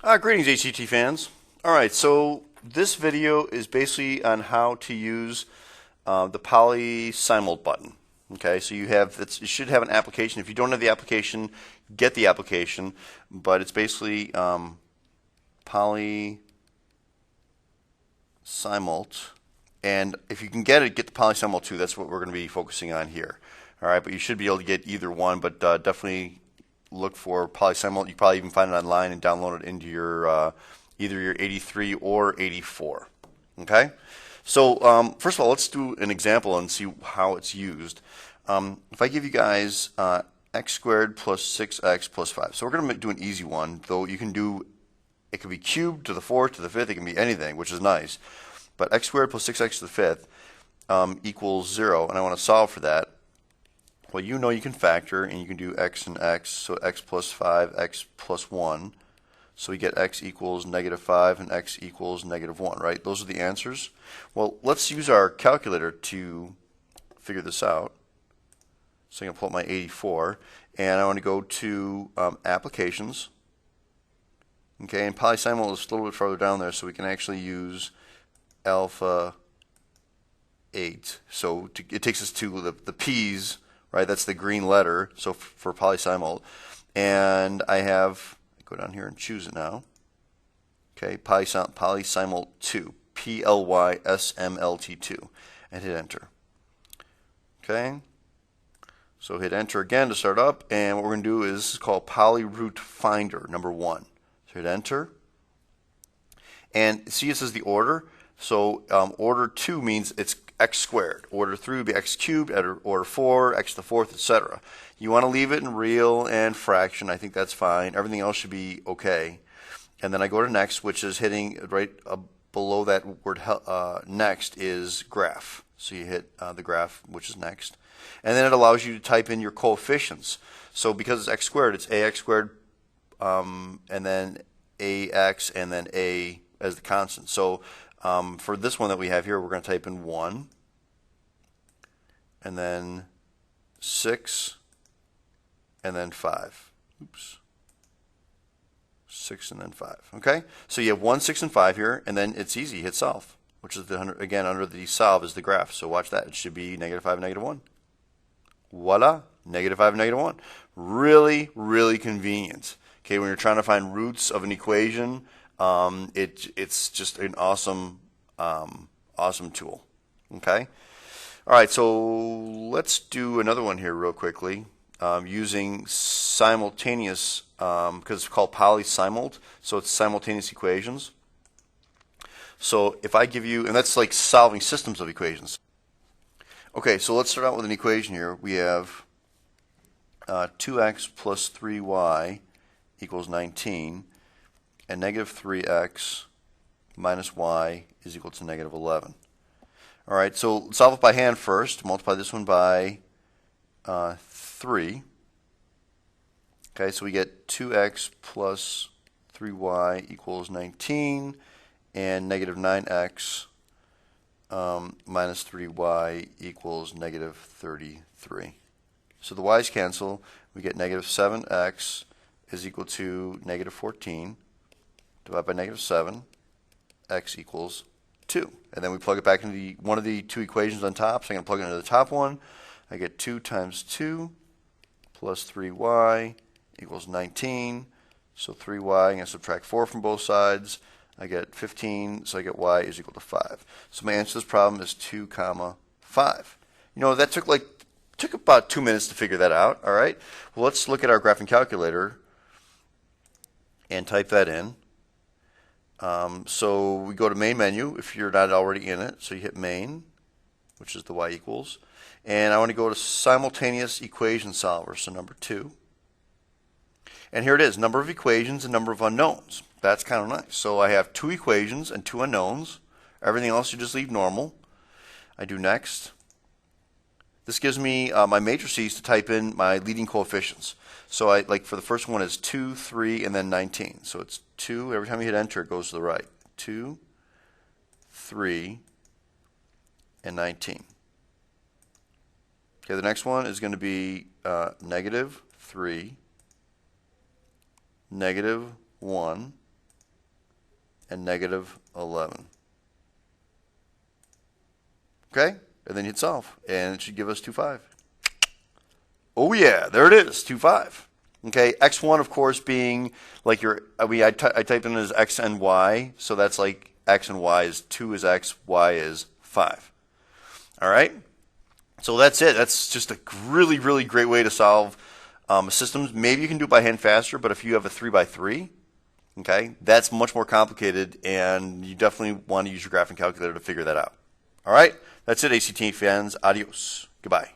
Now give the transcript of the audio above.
Greetings HCT fans. Alright, so this video is basically on how to use the PolySimult button. Okay, so you should have an application. If you don't have the application, get the application, but it's basically PolySimult, and if you can get it, get the PolySimult 2. That's what we're going to be focusing on here. Alright, but you should be able to get either one, but definitely look for PolySimult. You probably even find it online and download it into your either your 83 or 84. Okay, so first of all, let's do an example and see how it's used. If I give you guys x squared plus 6x plus 5, so we're going to do an easy one, though you can do it could be cubed to the 4th to the 5th. It can be anything, which is nice. But x squared plus 6x to the 5th equals 0, and I want to solve for that. Well, you know you can factor, and you can do x and x, so x plus 5, x plus 1. So we get x equals -5 and x equals -1, right? Those are the answers. Well, let's use our calculator to figure this out. So I'm going to pull up my 84, and I want to go to Applications. Okay, and PolySimult is a little bit further down there, so we can actually use alpha 8. So it takes us to the P's. Right, that's the green letter, so for PolySimult. And I have, go down here and choose it now. Okay, PolySimult 2, PLYSMLT2, and hit enter. Okay, so hit enter again to start up, and what we're going to do is, this is called Polyroot Finder, number 1. So hit enter, and see it says the order. So order 2 means it's x squared. Order 3 would be x cubed. Order 4, x to the 4th, etc. You want to leave it in real and fraction. I think that's fine. Everything else should be okay. And then I go to next, which is hitting right below that word next is graph. So you hit the graph, which is next. And then it allows you to type in your coefficients. So because it's x squared, it's ax squared, and then ax, and then a as the constant. So for this one that we have here, we're going to type in 1, and then 6, and then 5. Oops. 6 and then 5. Okay? So you have 1, 6, and 5 here, and then it's easy. Hit solve, which is, again, under the solve is the graph. So watch that. It should be -5 and -1. Voila. -5 and -1. Really, really convenient. Okay, when you're trying to find roots of an equation, it's just an awesome tool. Okay, all right, so let's do another one here real quickly using simultaneous, because it's called PolySimult, so it's simultaneous equations. So if I give you, and that's like solving systems of equations. Okay, so let's start out with an equation here. We have 2x plus 3y equals 19. And -3x minus y is equal to -11. All right, so solve it by hand first. Multiply this one by 3. Okay, so we get 2x plus 3y equals 19, and -9x minus 3y equals -33. So the y's cancel. We get -7x is equal to -14. Divide by -7, x equals 2. And then we plug it back into one of the two equations on top. So I'm going to plug it into the top one. I get 2 times 2 plus 3y equals 19. So 3y, I'm going to subtract 4 from both sides. I get 15, so I get y is equal to 5. So my answer to this problem is 2, 5. You know, that took about 2 minutes to figure that out. All right. Well, let's look at our graphing calculator and type that in. So we go to main menu if you're not already in it. So you hit main, which is the y equals. And I want to go to simultaneous equation solver, so number 2. And here it is, number of equations and number of unknowns. That's kind of nice. So I have 2 equations and 2 unknowns. Everything else you just leave normal. I do next. This gives me my matrices to type in my leading coefficients. So for the first one is 2, 3, and then 19. So it's 2. Every time you hit enter, it goes to the right. 2, 3, and 19. Okay, the next one is going to be -3, -1, and negative 11. Okay? And then you hit solve. And it should give us 2, 5. Oh yeah, there it is, 2, 5. Okay, x1 of course being like I typed in as x and y, so that's like x and y is 2 is x, y is 5. All right, so that's it. That's just a really, really great way to solve systems. Maybe you can do it by hand faster, but if you have a 3x3, okay, that's much more complicated, and you definitely want to use your graphing calculator to figure that out. All right, that's it, ACT fans. Adios. Goodbye.